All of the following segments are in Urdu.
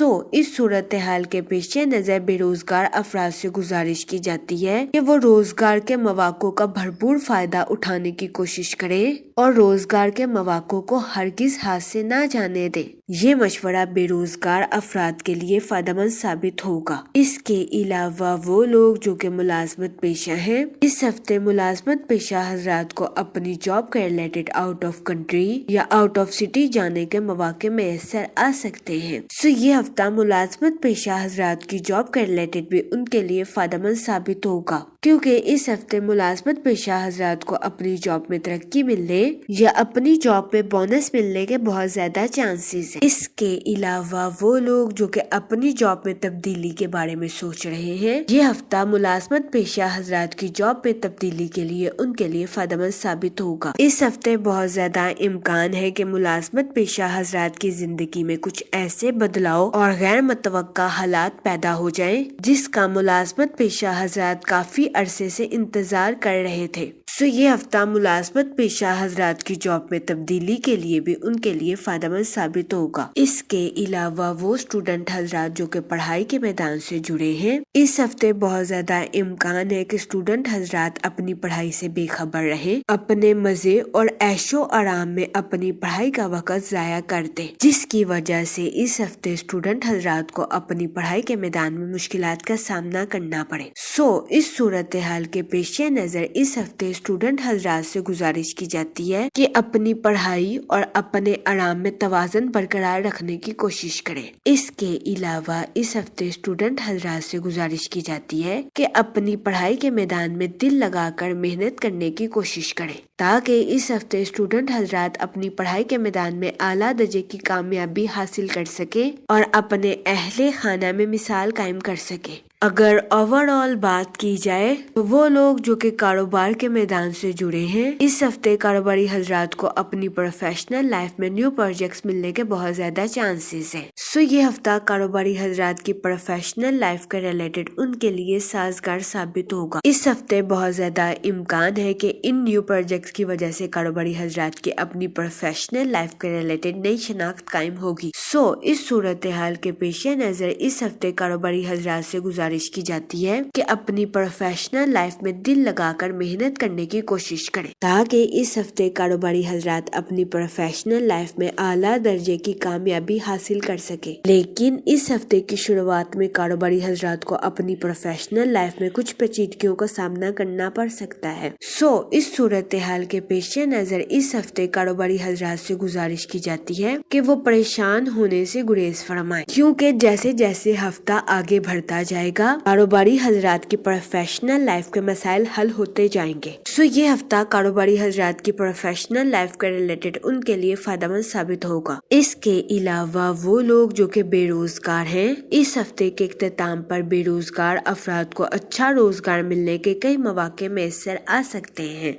اس صورتحال کے پیش نظر بے روزگار افراد سے گزارش کی جاتی ہے کہ وہ روزگار کے مواقع کا بھرپور فائدہ اٹھانے کی کوشش کریں اور روزگار کے مواقع کو ہرگز ہاتھ سے نہ جانے دیں۔ یہ مشورہ بے روزگار افراد کے لیے فائدہ مند ثابت ہوگا۔ اس کے علاوہ وہ لوگ جو کہ ملازمت پیشہ ہیں، اس ہفتے ملازمت پیشہ حضرات کو اپنی جاب کے ریلیٹڈ آؤٹ آف کنٹری یا آؤٹ آف سٹی جانے کے مواقع میسر آ سکتے ہیں۔ یہ ہفتہ ملازمت پیشہ حضرات کی جاب کے ریلیٹڈ بھی ان کے لیے فائدہ مند ثابت ہوگا، کیونکہ اس ہفتے ملازمت پیشہ حضرات کو اپنی جاب میں ترقی ملنے یا اپنی جاب میں بونس ملنے کے بہت زیادہ چانسز ہیں۔ اس کے علاوہ وہ لوگ جو کہ اپنی جاب میں تبدیلی کے بارے میں سوچ رہے ہیں، یہ ہفتہ ملازمت پیشہ حضرات کی جاب میں تبدیلی کے لیے ان کے لیے فائدہ مند ثابت ہوگا۔ اس ہفتے بہت زیادہ امکان ہے کہ ملازمت پیشہ حضرات کی زندگی میں کچھ ایسے بدلاؤ اور غیر متوقع حالات پیدا ہو جائیں جس کا ملازمت پیشہ حضرات کافی عرصے سے انتظار کر رہے تھے۔ یہ ہفتہ ملازمت پیشہ حضرات کی جاب میں تبدیلی کے لیے بھی ان کے لیے فائدہ مند ثابت ہوگا۔ اس کے علاوہ وہ اسٹوڈنٹ حضرات جو کہ پڑھائی کے میدان سے جڑے ہیں، اس ہفتے بہت زیادہ امکان ہے کہ اسٹوڈنٹ حضرات اپنی پڑھائی سے بے خبر رہیں، اپنے مزے اور عیش و آرام میں اپنی پڑھائی کا وقت ضائع کرتے، جس کی وجہ سے اس ہفتے اسٹوڈنٹ حضرات کو اپنی پڑھائی کے میدان میں مشکلات کا سامنا کرنا پڑے۔ اس صورتحال کے پیش نظر اس ہفتے اسٹوڈنٹ حضرات سے گزارش کی جاتی ہے کہ اپنی پڑھائی اور اپنے آرام میں توازن برقرار رکھنے کی کوشش کریں۔ اس کے علاوہ اس ہفتے اسٹوڈنٹ حضرات سے گزارش کی جاتی ہے کہ اپنی پڑھائی کے میدان میں دل لگا کر محنت کرنے کی کوشش کریں، تاکہ اس ہفتے اسٹوڈنٹ حضرات اپنی پڑھائی کے میدان میں اعلیٰ درجے کی کامیابی حاصل کر سکیں اور اپنے اہل خانہ میں مثال قائم کر سکیں۔ اگر اوور آل بات کی جائے تو وہ لوگ جو کہ کاروبار کے میدان سے جڑے ہیں، اس ہفتے کاروباری حضرات کو اپنی پروفیشنل لائف میں نیو پروجیکٹس ملنے کے بہت زیادہ چانسز ہیں۔ یہ ہفتہ کاروباری حضرات کی پروفیشنل لائف کے ریلیٹڈ ان کے لیے سازگار ثابت ہوگا۔ اس ہفتے بہت زیادہ امکان ہے کہ ان نیو پروجیکٹس کی وجہ سے کاروباری حضرات کی اپنی پروفیشنل لائف کے ریلیٹڈ نئی شناخت قائم ہوگی۔ اس صورتحال کے پیش نظر اس ہفتے کاروباری حضرات سے گزارش کی جاتی ہے کہ اپنی پروفیشنل لائف میں دل لگا کر محنت کرنے کی کوشش کریں، تاکہ اس ہفتے کاروباری حضرات اپنی پروفیشنل لائف میں اعلیٰ درجے کی کامیابی حاصل کر سکیں۔ لیکن اس ہفتے کی شروعات میں کاروباری حضرات کو اپنی پروفیشنل لائف میں کچھ پیچیدگیوں کا سامنا کرنا پڑ سکتا ہے۔ اس صورتحال کے پیش نظر اس ہفتے کاروباری حضرات سے گزارش کی جاتی ہے کہ وہ پریشان ہونے سے گریز فرمائیں، کیونکہ جیسے جیسے ہفتہ آگے بڑھتا جائے گا کاروباری حضرات کی پروفیشنل لائف کے مسائل حل ہوتے جائیں گے۔ یہ ہفتہ کاروباری حضرات کی پروفیشنل لائف کے ریلیٹڈ ان کے لیے فائدہ مند ثابت ہوگا۔ اس کے علاوہ وہ لوگ جو کہ بے روزگار ہیں، اس ہفتے کے اختتام پر بے روزگار افراد کو اچھا روزگار ملنے کے کئی مواقع میسر آ سکتے ہیں۔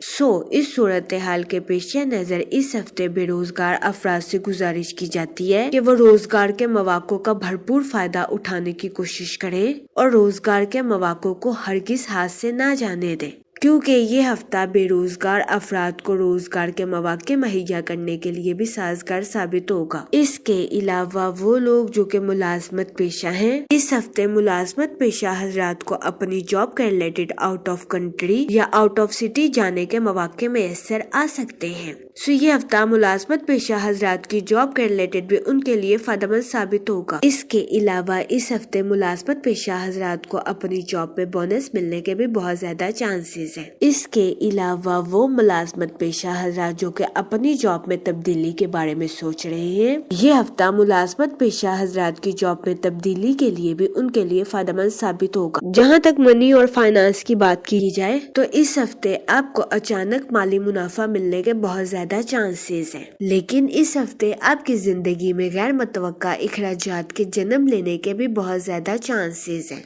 اس صورتحال کے پیش نظر اس ہفتے بے روزگار افراد سے گزارش کی جاتی ہے کہ وہ روزگار کے مواقع کا بھرپور فائدہ اٹھانے کی کوشش کریں اور روزگار کے مواقع کو ہرگز ہاتھ سے نہ جانے دیں، کیونکہ یہ ہفتہ بے روزگار افراد کو روزگار کے مواقع مہیا کرنے کے لیے بھی سازگار ثابت ہوگا۔ اس کے علاوہ وہ لوگ جو کہ ملازمت پیشہ ہیں، اس ہفتے ملازمت پیشہ حضرات کو اپنی جاب کے ریلیٹڈ آؤٹ آف کنٹری یا آؤٹ آف سٹی جانے کے مواقع میسر آ سکتے ہیں۔ یہ ہفتہ ملازمت پیشہ حضرات کی جاب کے ریلیٹڈ بھی ان کے لیے فائدہ مند ثابت ہوگا۔ اس کے علاوہ اس ہفتے ملازمت پیشہ حضرات کو اپنی جاب میں بونس ملنے کے بھی بہت زیادہ چانسز ہیں۔ اس کے علاوہ وہ ملازمت پیشہ حضرات جو کہ اپنی جاب میں تبدیلی کے بارے میں سوچ رہے ہیں، یہ ہفتہ ملازمت پیشہ حضرات کی جاب میں تبدیلی کے لیے بھی ان کے لیے فائدہ مند ثابت ہوگا۔ جہاں تک منی اور فائنانس کی بات کی جائے تو اس ہفتے آپ کو اچانک مالی منافع ملنے کے بہت زیادہ چانسز ہیں، لیکن اس ہفتے آپ کی زندگی میں غیر متوقع اخراجات کے جنم لینے کے بھی بہت زیادہ چانسز ہیں۔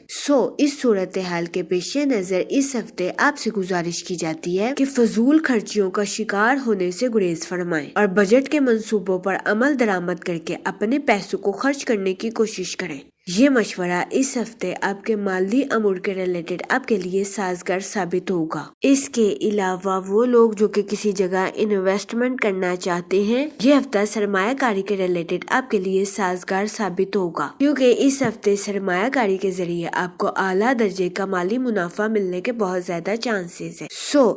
اس صورتحال کے پیش نظر اس ہفتے آپ سے گزارش کی جاتی ہے کہ فضول خرچیوں کا شکار ہونے سے گریز فرمائیں اور بجٹ کے منصوبوں پر عمل درآمد کر کے اپنے پیسوں کو خرچ کرنے کی کوشش کریں، یہ مشورہ اس ہفتے آپ کے مالی امور کے ریلیٹڈ آپ کے لیے سازگار ثابت ہوگا۔ اس کے علاوہ وہ لوگ جو کہ کسی جگہ انویسٹمنٹ کرنا چاہتے ہیں، یہ ہفتہ سرمایہ کاری کے ریلیٹڈ آپ کے لیے سازگار ثابت ہوگا، کیونکہ اس ہفتے سرمایہ کاری کے ذریعے آپ کو اعلیٰ درجے کا مالی منافع ملنے کے بہت زیادہ چانسز ہیں۔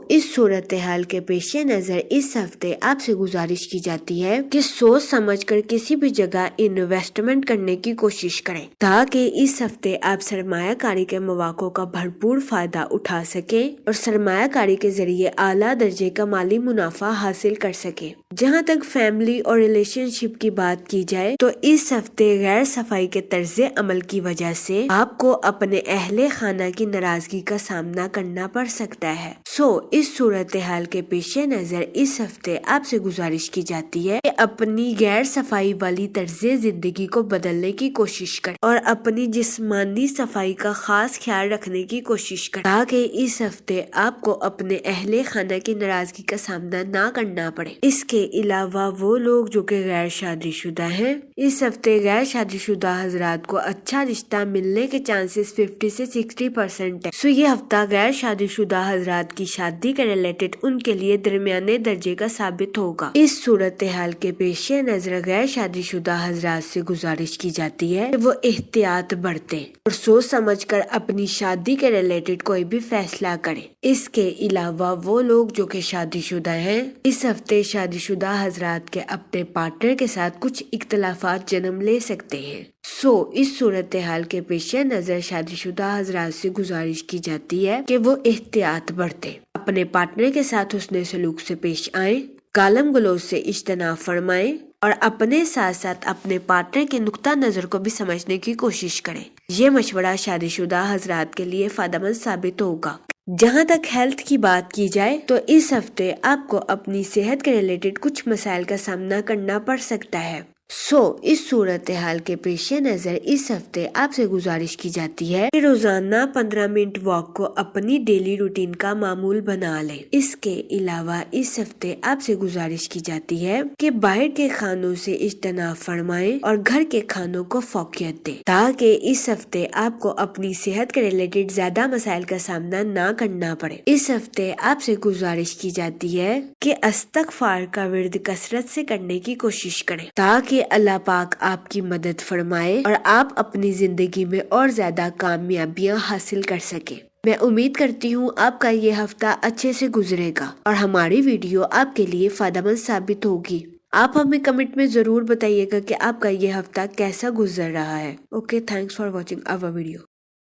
اس صورتحال کے پیش نظر اس ہفتے آپ سے گزارش کی جاتی ہے کہ سوچ سمجھ کر کسی بھی جگہ انویسٹمنٹ کرنے کی کوشش کریں، تاکہ اس ہفتے آپ سرمایہ کاری کے مواقع کا بھرپور فائدہ اٹھا سکیں اور سرمایہ کاری کے ذریعے اعلیٰ درجے کا مالی منافع حاصل کر سکیں۔ جہاں تک فیملی اور ریلیشن شپ کی بات کی جائے تو اس ہفتے غیر صفائی کے طرز عمل کی وجہ سے آپ کو اپنے اہل خانہ کی ناراضگی کا سامنا کرنا پڑ سکتا ہے۔ اس صورتحال کے پیش نظر اس ہفتے آپ سے گزارش کی جاتی ہے کہ اپنی غیر صفائی والی طرز زندگی کو بدلنے کی کوشش کریں اور اپنی جسمانی صفائی کا خاص خیال رکھنے کی کوشش کریں، تاکہ اس ہفتے آپ کو اپنے اہل خانہ کی ناراضگی کا سامنا نہ کرنا پڑے۔ اس کے علاوہ وہ لوگ جو کہ غیر شادی شدہ ہیں، اس ہفتے غیر شادی شدہ حضرات کو اچھا رشتہ ملنے کے چانسز 50 سے 60% ہے۔ یہ ہفتہ غیر شادی شدہ حضرات کی شادی کے ریلیٹڈ ان کے لیے درمیانے درجے کا ثابت ہوگا۔ اس صورتحال کے پیش نظر غیر شادی شدہ حضرات سے گزارش کی جاتی ہے کہ وہ احتیاط برتیں اور سوچ سمجھ کر اپنی شادی کے ریلیٹڈ کوئی بھی فیصلہ کریں۔ اس کے علاوہ وہ لوگ جو کہ شادی شدہ ہیں، اس ہفتے شادی شدہ حضرات کے اپنے پارٹنر کے ساتھ کچھ اختلافات جنم لے سکتے ہیں۔ اس صورتحال کے پیش نظر شادی شدہ حضرات سے گزارش کی جاتی ہے کہ وہ احتیاط برتیں، اپنے پارٹنر کے ساتھ حسن سلوک سے پیش آئیں، گالم گلوچ سے اجتناب فرمائیں اور اپنے ساتھ ساتھ اپنے پارٹنر کے نقطہ نظر کو بھی سمجھنے کی کوشش کریں۔ یہ مشورہ شادی شدہ حضرات کے لیے فائدہ مند ثابت ہوگا۔ جہاں تک ہیلتھ کی بات کی جائے تو اس ہفتے آپ کو اپنی صحت کے ریلیٹڈ کچھ مسائل کا سامنا کرنا پڑ سکتا ہے۔ اس صورتحال کے پیش نظر اس ہفتے آپ سے گزارش کی جاتی ہے کہ روزانہ 15 منٹ واک کو اپنی ڈیلی روٹین کا معمول بنا لیں۔ اس کے علاوہ اس ہفتے آپ سے گزارش کی جاتی ہے کہ باہر کے کھانوں سے اجتناب فرمائیں اور گھر کے کھانوں کو فوقیت دیں، تاکہ اس ہفتے آپ کو اپنی صحت کے ریلیٹڈ زیادہ مسائل کا سامنا نہ کرنا پڑے۔ اس ہفتے آپ سے گزارش کی جاتی ہے کہ استغفار کا ورد کثرت سے کرنے کی کوشش کریں، تاکہ اللہ پاک آپ کی مدد فرمائے اور آپ اپنی زندگی میں اور زیادہ کامیابیاں حاصل کر سکیں۔ میں امید کرتی ہوں آپ کا یہ ہفتہ اچھے سے گزرے گا اور ہماری ویڈیو آپ کے لیے فائدہ مند ثابت ہوگی۔ آپ ہمیں کمنٹ میں ضرور بتائیے گا کہ آپ کا یہ ہفتہ کیسا گزر رہا ہے۔ Okay, thanks for watching our video.